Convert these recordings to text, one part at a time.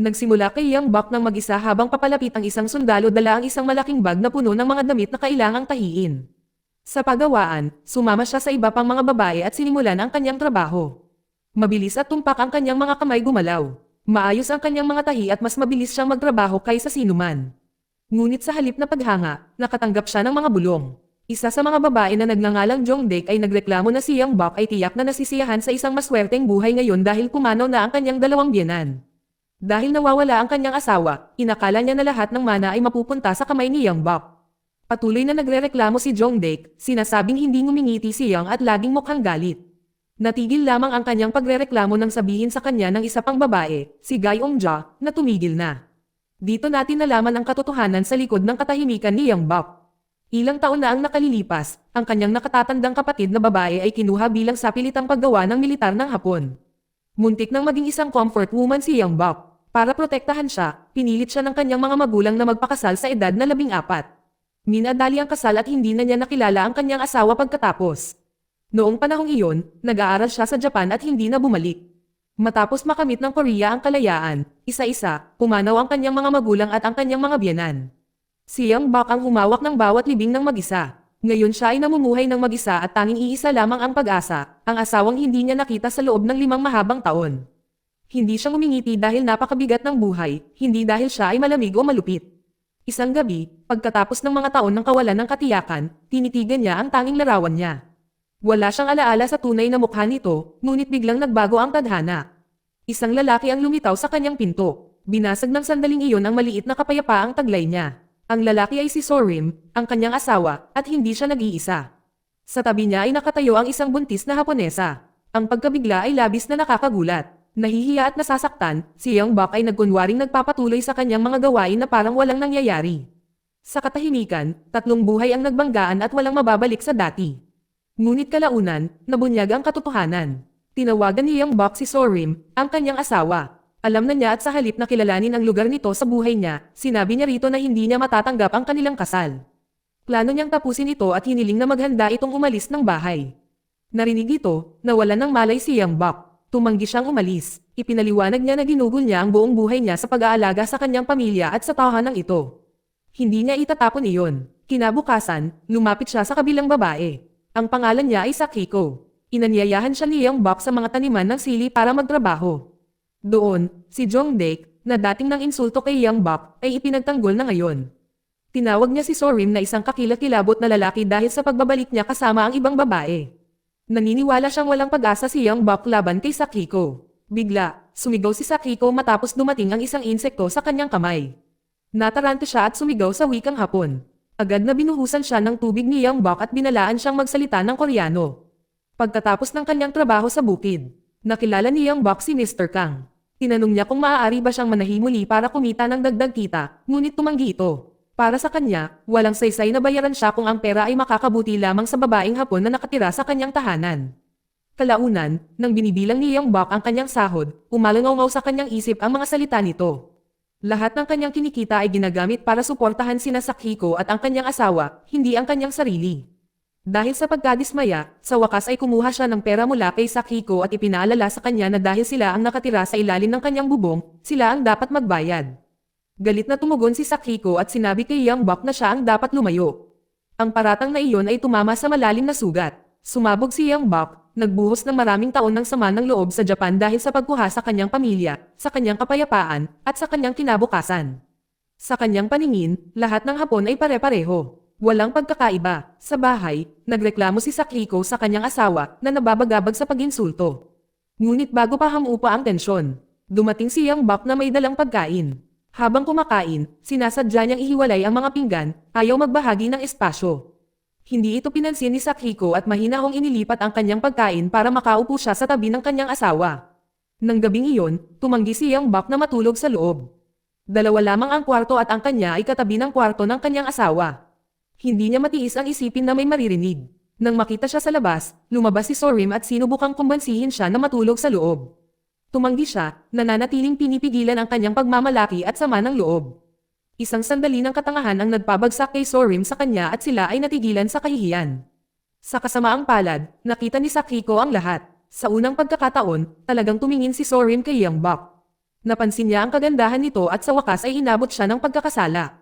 Nagsimula kay Yang Bak ng mag-isa habang papalapit ang isang sundalo dala ang isang malaking bag na puno ng mga damit na kailangang tahiin. Sa paggawaan, sumama siya sa iba pang mga babae at sinimulan ang kanyang trabaho. Mabilis at tumpak ang kanyang mga kamay gumalaw. Maayos ang kanyang mga tahi at mas mabilis siyang magtrabaho kaysa sinuman. Ngunit sa halip na paghanga, nakatanggap siya ng mga bulong. Isa sa mga babae na nagngangalang Jongdaek ay nagreklamo na si Yang Bak ay tiyak na nasisiyahan sa isang maswerteng buhay ngayon dahil pumanaw na ang kanyang dalawang biyenan. Dahil nawawala ang kanyang asawa, inakala niya na lahat ng mana ay mapupunta sa kamay ni Yang Bak. Patuloy na nagrereklamo si Jongdaek, sinasabing hindi ngumingiti si Yang at laging mukhang galit. Natigil lamang ang kanyang pagrereklamo nang sabihin sa kanya ng isa pang babae, si Gyeongja, na tumigil na. Dito natin nalaman ang katotohanan sa likod ng katahimikan ni Yang Bak. Ilang taon na ang nakalilipas, ang kanyang nakatatandang kapatid na babae ay kinuha bilang sapilitang paggawa ng militar ng Hapon. Muntik nang maging isang comfort woman si Yang Bak. Para protektahan siya, pinilit siya ng kanyang mga magulang na magpakasal sa edad na 14. Minadali ang kasal at hindi na niya nakilala ang kanyang asawa pagkatapos. Noong panahong iyon, nag-aaral siya sa Japan at hindi na bumalik. Matapos makamit ng Korea ang kalayaan, isa-isa, pumanaw ang kanyang mga magulang at ang kanyang mga biyenan. Si Yang Bak ang humawak ng bawat libing ng mag-isa. Ngayon siya ay namumuhay ng mag-isa at tanging iisa lamang ang pag-asa, ang asawang hindi niya nakita sa loob ng 5 mahabang taon. Hindi siya ngumingiti dahil napakabigat ng buhay, hindi dahil siya ay malamig o malupit. Isang gabi, pagkatapos ng mga taon ng kawalan ng katiyakan, tinitigan niya ang tanging larawan niya. Wala siyang alaala sa tunay na mukha nito, ngunit biglang nagbago ang tadhana. Isang lalaki ang lumitaw sa kanyang pinto. Binasag ng sandaling iyon ang maliit na kapayapaang taglay niya. Ang lalaki ay si Sorim, ang kanyang asawa, at hindi siya nag-iisa. Sa tabi niya ay nakatayo ang isang buntis na Haponesa. Ang pagkabigla ay labis na nakakagulat. Nahihiya at nasasaktan, si Yang Bak ay nagkunwaring nagpapatuloy sa kanyang mga gawain na parang walang nangyayari. Sa katahimikan, 3 buhay ang nagbanggaan at walang mababalik sa dati. Ngunit kalaunan, nabunyag ang katotohanan. Tinawagan ni Yang Bak si Sorim, ang kanyang asawa. Alam na niya at sa halip na kilalanin ang lugar nito sa buhay niya, sinabi niya rito na hindi niya matatanggap ang kanilang kasal. Plano niyang tapusin ito at hiniling na maghanda itong umalis ng bahay. Narinig ito, nawalan ng malay si Yang Bak. Tumanggi siyang umalis. Ipinaliwanag niya na ginugol niya ang buong buhay niya sa pag-aalaga sa kanyang pamilya at sa tahanan ito. Hindi niya itatapon iyon. Kinabukasan, lumapit siya sa kabilang babae. Ang pangalan niya ay Sakiko. Inanyayahan siya ni Yang Bak sa mga taniman ng sili para magtrabaho. Doon, si Jongdaek, na dating nang insulto kay Yang Bak, ay ipinagtanggol na ngayon. Tinawag niya si Sorim na isang kakilakilabot na lalaki dahil sa pagbabalik niya kasama ang ibang babae. Naniniwala siyang walang pag-asa si Yang Bak laban kay Sakiko. Bigla, sumigaw si Sakiko matapos dumating ang isang insekto sa kanyang kamay. Natarante siya at sumigaw sa wikang Hapon. Agad na binuhusan siya ng tubig ni Yang Bak at binalaan siyang magsalita ng Koreano. Pagkatapos ng kanyang trabaho sa bukid, nakilala ni Yang Bak si Mr. Kang. Tinanong niya kung maaari ba siyang manahimuli para kumita ng dagdag kita, ngunit tumanggi ito. Para sa kanya, walang saysay na bayaran siya kung ang pera ay makakabuti lamang sa babaeng Hapon na nakatira sa kanyang tahanan. Kalaunan, nang binibilang ni Yang Bak ang kanyang sahod, umalangaw sa kanyang isip ang mga salita nito. Lahat ng kanyang kinikita ay ginagamit para suportahan sina Sakiko at ang kanyang asawa, hindi ang kanyang sarili. Dahil sa pagkadismaya, sa wakas ay kumuha siya ng pera mula kay Sakiko at ipinaalala sa kanya na dahil sila ang nakatira sa ilalim ng kanyang bubong, sila ang dapat magbayad. Galit na tumugon si Sakiko at sinabi kay Yang Bak na siya ang dapat lumayo. Ang paratang na iyon ay tumama sa malalim na sugat. Sumabog si Yang Bak, nagbuhos ng maraming taon ng sama ng loob sa Japan dahil sa pagkuha sa kanyang pamilya, sa kanyang kapayapaan, at sa kanyang kinabukasan. Sa kanyang paningin, lahat ng Hapon ay pare-pareho. Walang pagkakaiba. Sa bahay, nagreklamo si Sakiko sa kanyang asawa na nababagabag sa pag-insulto. Ngunit bago pa hamupa ang tensyon, dumating si Yang Bak na may dalang pagkain. Habang kumakain, sinasadya niyang ihiwalay ang mga pinggan, ayaw magbahagi ng espasyo. Hindi ito pinansin ni Sakiko at mahinahong inilipat ang kanyang pagkain para makaupo siya sa tabi ng kanyang asawa. Nang gabing iyon, tumanggi si Yang Bak na matulog sa loob. 2 lamang ang kwarto at ang kanya ay katabi ng kwarto ng kanyang asawa. Hindi niya matiis ang isipin na may maririnig. Nang makita siya sa labas, lumabas si Sorim at sinubukang kumbansihin siya na matulog sa loob. Tumanggi siya, nananatiling pinipigilan ang kanyang pagmamalaki at sama ng loob. Isang sandali ng katangahan ang nagpabagsak kay Sorim sa kanya at sila ay natigilan sa kahihiyan. Sa kasamaang palad, nakita ni Sakiko ang lahat. Sa unang pagkakataon, talagang tumingin si Sorim kay Yang Bak. Napansin niya ang kagandahan nito at sa wakas ay inabot siya ng pagkakasala.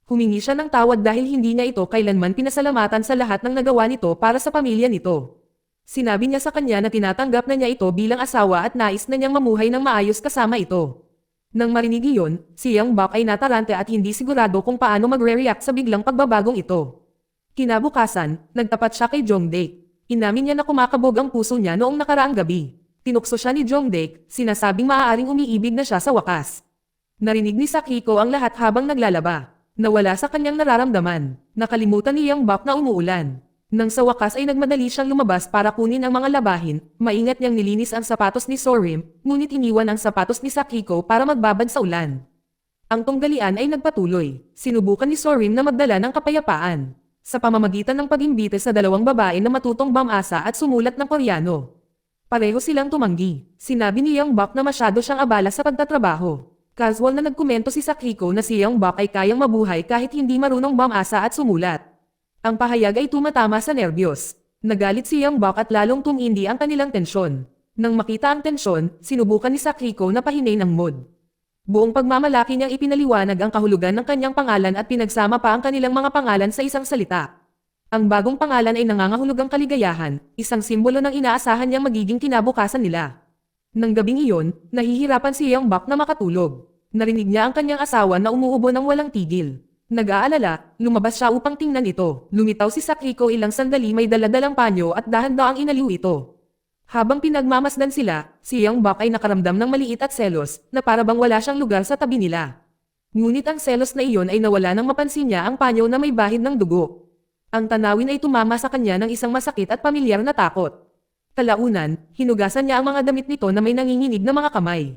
Humingi siya ng tawad dahil hindi niya ito kailanman pinasalamatan sa lahat ng nagawa nito para sa pamilya nito. Sinabi niya sa kanya na tinatanggap na niya ito bilang asawa at nais na niyang mamuhay ng maayos kasama ito. Nang marinig iyon, si Young Bok ay natarante at hindi sigurado kung paano magre-react sa biglang pagbabagong ito. Kinabukasan, nagtapat siya kay Jongdae. Inamin niya na kumakabog ang puso niya noong nakaraang gabi. Tinukso siya ni Jongdae, sinasabing maaaring umiibig na siya sa wakas. Narinig ni Sakiko ang lahat habang naglalaba. Nawala sa kanyang nararamdaman. Nakalimutan ni Young Bok na umuulan. Nang sa wakas ay nagmadali siyang lumabas para kunin ang mga labahin, maingat niyang nilinis ang sapatos ni Sorim, ngunit iniwan ang sapatos ni Sakiko para magbabad sa ulan. Ang tunggalian ay nagpatuloy. Sinubukan ni Sorim na magdala ng kapayapaan. Sa pamamagitan ng pag-imbite sa dalawang babae na matutong bamasa at sumulat ng Koreano. Pareho silang tumanggi. Sinabi ni Young Bok na masyado siyang abala sa pagtatrabaho. Casual na nagkomento si Sakiko na si Young Bok ay kayang mabuhay kahit hindi marunong bamasa at sumulat. Ang pahayag ay tumatama sa nerbiyos. Nagalit si Young Bok at lalong tumindi ang kanilang tensyon. Nang makita ang tensyon, sinubukan ni Sakiko na pahinay ng mood. Buong pagmamalaki niyang ipinaliwanag ang kahulugan ng kanyang pangalan at pinagsama pa ang kanilang mga pangalan sa isang salita. Ang bagong pangalan ay nangangahulugang kaligayahan, isang simbolo ng inaasahan niyang magiging kinabukasan nila. Nang gabing iyon, nahihirapan si Young Bok na makatulog. Narinig niya ang kanyang asawa na umuubo ng walang tigil. Nag-aalala, lumabas siya upang tingnan ito. Lumitaw si Sakiko ilang sandali may daladalang panyo at dahan-daang inaliw ito. Habang pinagmamasdan sila, si Young Bok ay nakaramdam ng maliit at selos na para bang wala siyang lugar sa tabi nila. Ngunit ang selos na iyon ay nawala nang mapansin niya ang panyo na may bahid ng dugo. Ang tanawin ay tumama sa kanya ng isang masakit at pamilyar na takot. Kalaunan, hinugasan niya ang mga damit nito na may nanginginig na mga kamay.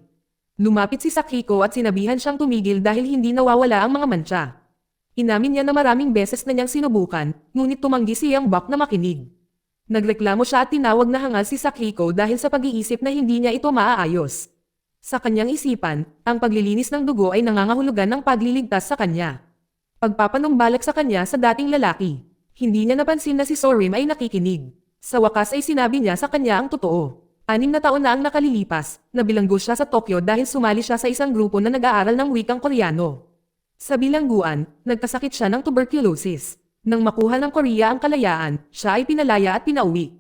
Lumapit si Sakiko at sinabihan siyang tumigil dahil hindi nawawala ang mga mantsa. Inamin niya na maraming beses na niyang sinubukan, ngunit tumanggi si Young Bok na makinig. Nagreklamo siya at tinawag na hangal si Sakiko dahil sa pag-iisip na hindi niya ito maaayos. Sa kanyang isipan, ang paglilinis ng dugo ay nangangahulugan ng pagliligtas sa kanya. Pagpapanumbalik sa kanya sa dating lalaki. Hindi niya napansin na si Sorim ay nakikinig. Sa wakas ay sinabi niya sa kanya ang totoo. 6 na taon na ang nakalilipas, nabilanggo siya sa Tokyo dahil sumali siya sa isang grupo na nag-aaral ng wikang Koreano. Sa bilangguan, nagkasakit siya ng tuberculosis. Nang makuha ng Korea ang kalayaan, siya ay pinalaya at pinauwi.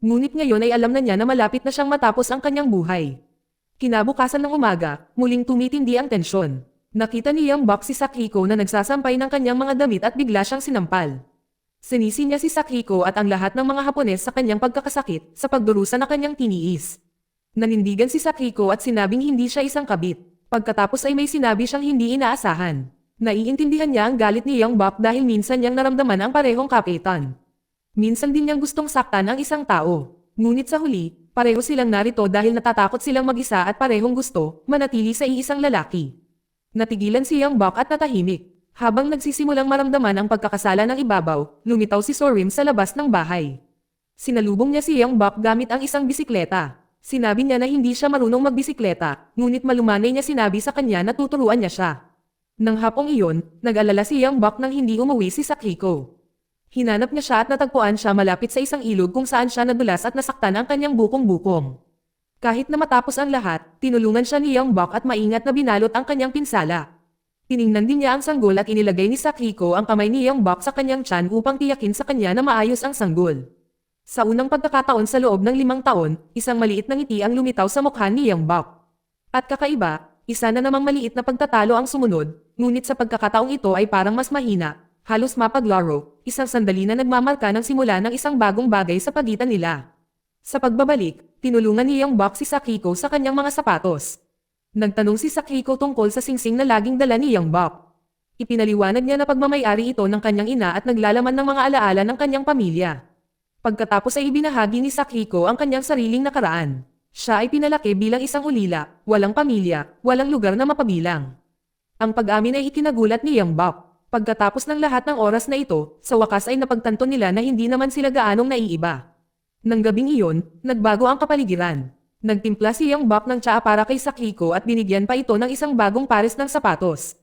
Ngunit ngayon ay alam na niya na malapit na siyang matapos ang kanyang buhay. Kinabukasan ng umaga, muling tumitindi ang tensyon. Nakita ni Young Bok si Sakiko na nagsasampay ng kanyang mga damit at bigla siyang sinampal. Sinisi niya si Sakiko at ang lahat ng mga Hapones sa kanyang pagkakasakit sa pagdurusa na kanyang tiniis. Nanindigan si Sakiko at sinabing hindi siya isang kabit. Pagkatapos ay may sinabi siyang hindi inaasahan. Naiintindihan niya ang galit ni Young Bok dahil minsan niyang naramdaman ang parehong kapitan. Minsan din niyang gustong saktan ang isang tao. Ngunit sa huli, pareho silang narito dahil natatakot silang mag-isa at parehong gusto manatili sa iisang lalaki. Natigilan si Young Bok at natahimik. Habang nagsisimulang maramdaman ang pagkakasala ng ibabaw, lumitaw si Sorim sa labas ng bahay. Sinalubong niya si Young Bok gamit ang isang bisikleta. Sinabi niya na hindi siya marunong magbisikleta, ngunit malumanay niya sinabi sa kanya na tuturuan niya siya. Nang hapong iyon, nag-alala si Young Bok nang hindi umuwi si Sakiko. Hinanap niya siya at natagpuan siya malapit sa isang ilog kung saan siya nadulas at nasaktan ang kanyang bukong-bukong. Kahit na matapos ang lahat, tinulungan siya ni Young Bok at maingat na binalot ang kanyang pinsala. Tiningnan din niya ang sanggol at inilagay ni Sakiko ang kamay ni Young Bok sa kanyang tiyan upang tiyakin sa kanya na maayos ang sanggol. Sa unang pagkakataon sa loob ng 5 taon, isang maliit na ngiti ang lumitaw sa mukha ni Young Bok. At kakaiba, isa na namang maliit na pagtatalo ang sumunod, ngunit sa pagkakataong ito ay parang mas mahina, halos mapaglaro, isang sandali na nagmamarka ng simula ng isang bagong bagay sa pagitan nila. Sa pagbabalik, tinulungan ni Young Bok si Sakiko sa kanyang mga sapatos. Nagtanong si Sakiko tungkol sa singsing na laging dala ni Young Bok. Ipinaliwanag niya na pagmamayari ito ng kanyang ina at naglalaman ng mga alaala ng kanyang pamilya. Pagkatapos ay ibinahagi ni Sakiko ang kanyang sariling nakaraan. Siya ay pinalaki bilang isang ulila, walang pamilya, walang lugar na mapabilang. Ang pag-amin ay ikinagulat ni Young Bok. Pagkatapos ng lahat ng oras na ito, sa wakas ay napagtanto nila na hindi naman sila gaanong naiiba. Nang gabing iyon, nagbago ang kapaligiran. Nagtimpla si Young Bok ng tsaa para kay Sakiko at binigyan pa ito ng isang bagong pares ng sapatos.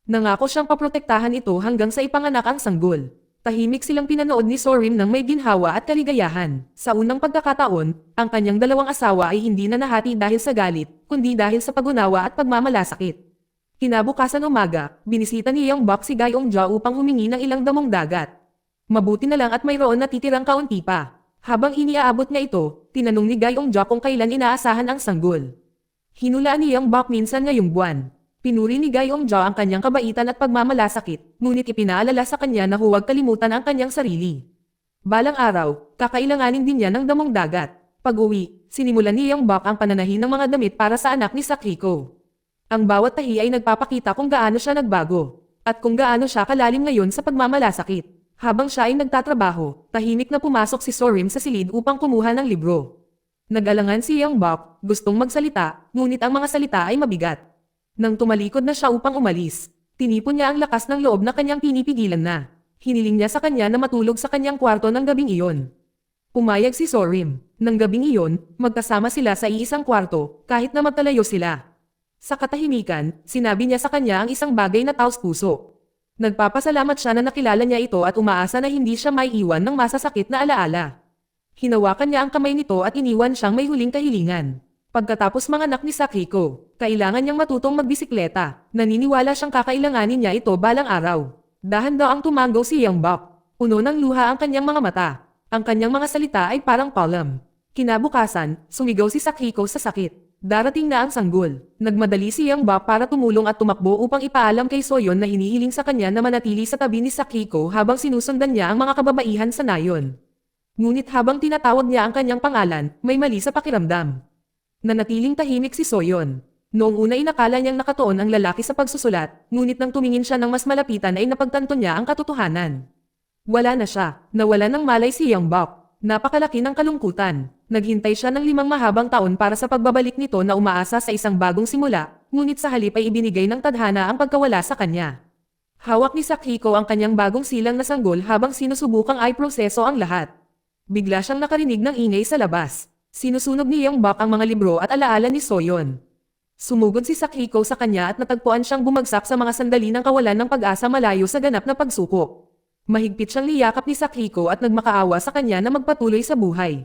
Nangako siyang paprotektahan ito hanggang sa ipanganak ang sanggol. Tahimik silang pinanood ni Sorim ng may ginhawa at kaligayahan. Sa unang pagkakataon, ang kanyang dalawang asawa ay hindi na nahati dahil sa galit, kundi dahil sa pagunawa at pagmamalasakit. Kinabukasan umaga, binisita ni Yang Bak si Gyeongja upang humingi ng ilang damong dagat. Mabuti na lang at mayroon natitirang kaunti pa. Habang iniaabot niya ito, tinanong ni Gyeongja kung kailan inaasahan ang sanggol. Hinulaan ni Yang Bak minsan ngayong buwan. Pinuri ni Gyeongja ang kanyang kabaitan at pagmamalasakit, ngunit ipinaalala sa kanya na huwag kalimutan ang kanyang sarili. Balang araw, kakailanganin din niya ng damong dagat. Pag-uwi, sinimulan ni Yang Bak ang pananahi ng mga damit para sa anak ni Sakiko. Ang bawat tahi ay nagpapakita kung gaano siya nagbago, at kung gaano siya kalalim ngayon sa pagmamalasakit. Habang siya ay nagtatrabaho, tahimik na pumasok si Sorim sa silid upang kumuha ng libro. Nag-alangan si Yang Bak, gustong magsalita, ngunit ang mga salita ay mabigat. Nang tumalikod na siya upang umalis, tinipon niya ang lakas ng loob na kanyang pinipigilan na. Hiniling niya sa kanya na matulog sa kanyang kwarto ng gabing iyon. Pumayag si Sorim. Nang gabing iyon, magkasama sila sa iisang kwarto, kahit na magkalayo sila. Sa katahimikan, sinabi niya sa kanya ang isang bagay na taos-puso. Nagpapasalamat siya na nakilala niya ito at umaasa na hindi siya maiiwan ng masasakit na alaala. Hinawakan niya ang kamay nito at iniwan siyang may huling kahilingan. Pagkatapos manganak ni Sakiko, kailangan niyang matutong magbisikleta. Naniniwala siyang kakailanganin niya ito balang araw. Dahan daw ang tumanggaw si Yang Bak. Puno ng luha ang kanyang mga mata. Ang kanyang mga salita ay parang palm. Kinabukasan, sumigaw si Sakiko sa sakit. Darating na ang sanggol. Nagmadali si Yang Bak para tumulong at tumakbo upang ipaalam kay Soyeon na hinihiling sa kanya na manatili sa tabi ni Sakiko habang sinusundan niya ang mga kababaihan sa nayon. Ngunit habang tinatawag niya ang kanyang pangalan, may mali sa pakiramdam. Nanatiling tahimik si Soyeon. Noong una inakala niyang nakatuon ang lalaki sa pagsusulat, ngunit nang tumingin siya ng mas malapitan ay napagtanto niya ang katotohanan. Wala na siya, nawala ng malay si Yang Bak. Napakalaki ng kalungkutan. Naghintay siya ng 5 mahabang taon para sa pagbabalik nito na umaasa sa isang bagong simula, ngunit sa halip ay ibinigay ng tadhana ang pagkawala sa kanya. Hawak ni Sakiko ang kanyang bagong silang na sanggol habang sinusubukang ay proseso ang lahat. Bigla siyang nakarinig ng ingay sa labas. Sinusunog ni Yang Bak ang mga libro at alaala ni Soyeon. Sumugod si Sakiko sa kanya at natagpuan siyang bumagsak sa mga sandali ng kawalan ng pag-asa malayo sa ganap na pagsukok. Mahigpit siyang niyakap ni Sakiko at nagmakaawa sa kanya na magpatuloy sa buhay.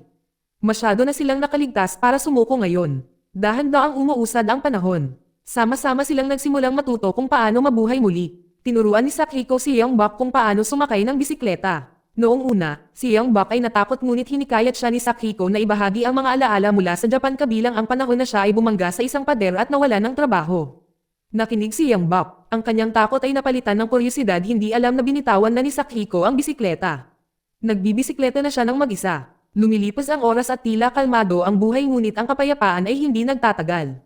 Masyado na silang nakaligtas para sumuko ngayon. Dahan-daang umuusad ang panahon. Sama-sama silang nagsimulang matuto kung paano mabuhay muli. Tinuruan ni Sakiko si Yang Bak kung paano sumakay ng bisikleta. Noong una, si Yang Bak ay natakot ngunit hinikayat siya ni Sakiko na ibahagi ang mga alaala mula sa Japan kabilang ang panahon na siya ay bumangga sa isang pader at nawala ng trabaho. Nakinig si Yang Bak, ang kanyang takot ay napalitan ng kuryosidad, hindi alam na binitawan na ni Sakiko ang bisikleta. Nagbibisikleta na siya ng mag-isa. Lumilipas ang oras at tila kalmado ang buhay ngunit ang kapayapaan ay hindi nagtatagal.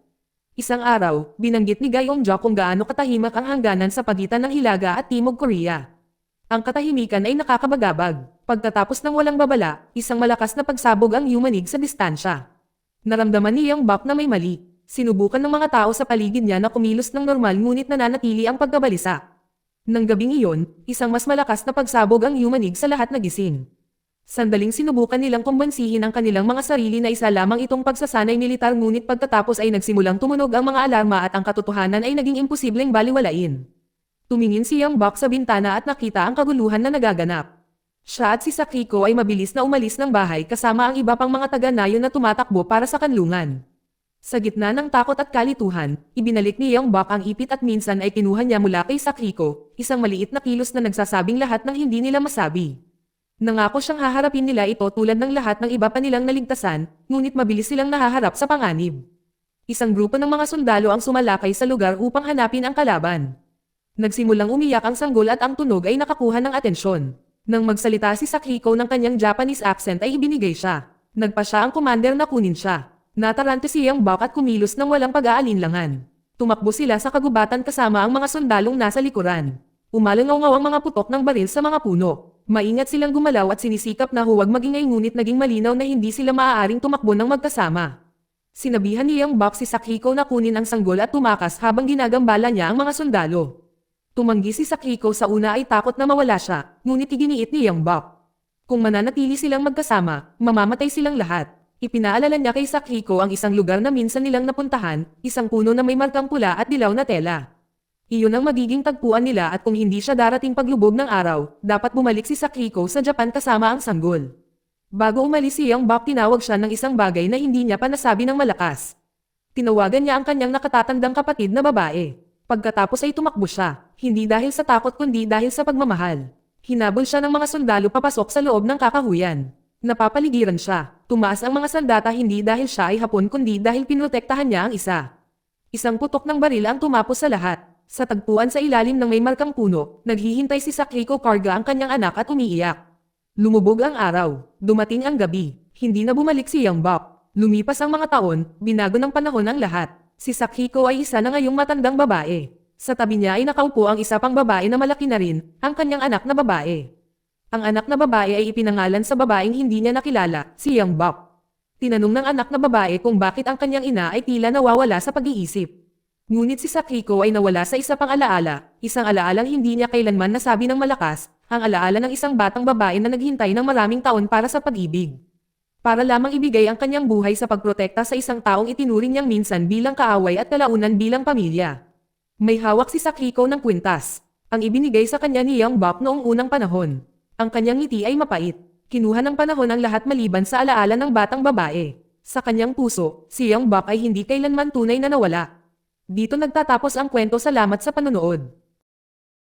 Isang araw, binanggit ni Gyeongja kung gaano katahimik ang hangganan sa pagitan ng Hilaga at Timog Korea. Ang katahimikan ay nakakabagabag. Pagkatapos ng walang babala, isang malakas na pagsabog ang yumanig sa distansya. Naramdaman ni Yang Bak na may mali. Sinubukan ng mga tao sa paligid niya na kumilos ng normal ngunit nananatili ang pagkabalisa. Nang gabing iyon, isang mas malakas na pagsabog ang yumanig sa lahat na gising. Sandaling sinubukan nilang kumbansihin ang kanilang mga sarili na isa lamang itong pagsasanay militar ngunit pagkatapos ay nagsimulang tumunog ang mga alarma at ang katotohanan ay naging imposibleng baliwalain. Tumingin si Yang Bak sa bintana at nakita ang kaguluhan na nagaganap. Siya at si Sakiko ay mabilis na umalis ng bahay kasama ang iba pang mga taga-nayon na tumatakbo para sa kanlungan. Sa gitna ng takot at kalituhan, ibinalik ni Yang Bak ang ipit at minsan ay kinuha niya mula kay Sakiko, isang maliit na kilos na nagsasabing lahat ng hindi nila masabi. Nangako siyang haharapin nila ito tulad ng lahat ng iba pa nilang naligtasan, ngunit mabilis silang nahaharap sa panganib. Isang grupo ng mga sundalo ang sumalakay sa lugar upang hanapin ang kalaban. Nagsimulang umiyak ang sanggol at ang tunog ay nakakuha ng atensyon. Nang magsalita si Sakiko ng kanyang Japanese accent ay ibinigay siya. Nagpa siya ang commander na kunin siya. Natarante si Yang Bak at kumilos ng walang pag-aalinlangan. Tumakbo sila sa kagubatan kasama ang mga sundalong nasa likuran. Umalangaw ang mga putok ng baril sa mga puno. Maingat silang gumalaw at sinisikap na huwag magingay ngunit naging malinaw na hindi sila maaaring tumakbo ng magkasama. Sinabihan ni Yang Bak si Sakiko na kunin ang sanggol at tumakas habang ginagambala niya ang mga sundalo. Tumanggi si Sakiko sa una ay takot na mawala siya, ngunit iginiit ni Yang Bak. Kung mananatili silang magkasama, mamamatay silang lahat. Ipinaalala niya kay Sakiko ang isang lugar na minsan nilang napuntahan, isang puno na may markang pula at dilaw na tela. Iyon ang magiging tagpuan nila at kung hindi siya darating paglubog ng araw, dapat bumalik si Sakiko sa Japan kasama ang sanggol. Bago umalis si Yang Bak tinawag siya ng isang bagay na hindi niya pa nasabi ng malakas. Tinawagan niya ang kanyang nakatatandang kapatid na babae. Pagkatapos ay tumakbo siya, hindi dahil sa takot kundi dahil sa pagmamahal. Hinabol siya ng mga sundalo papasok sa loob ng kakahuyan. Napapaligiran siya. Tumaas ang mga sandata hindi dahil siya ay Hapon kundi dahil pinotektahan niya ang isa. Isang putok ng baril ang tumapos sa lahat. Sa tagpuan sa ilalim ng may markang puno, naghihintay si Sakiko Karga ang kanyang anak at umiiyak. Lumubog ang araw. Dumating ang gabi. Hindi na bumalik si Yang Bok. Lumipas ang mga taon, binago ng panahon ang lahat. Si Sakiko ay isa na ngayong matandang babae. Sa tabi niya ay nakaupo ang isa pang babae na malaki na rin, ang kanyang anak na babae. Ang anak na babae ay ipinangalan sa babaeng hindi niya nakilala, si Yang Bok. Tinanong ng anak na babae kung bakit ang kanyang ina ay tila nawawala sa pag-iisip. Ngunit si Sakiko ay nawala sa isa pang alaala, isang alaalang hindi niya kailanman nasabi ng malakas, ang alaala ng isang batang babae na naghintay ng maraming taon para sa pag-ibig. Para lamang ibigay ang kanyang buhay sa pagprotekta sa isang taong itinuring niyang minsan bilang kaaway at kalaunan bilang pamilya. May hawak si Sakiko ng kwintas. Ang ibinigay sa kanya ni Yang Bok noong unang panahon. Ang kanyang ngiti ay mapait. Kinuha ng panahon ang lahat maliban sa alaala ng batang babae. Sa kanyang puso, si Yang Bok ay hindi kailanman tunay na nawala. Dito nagtatapos ang kwento. Salamat sa panonood.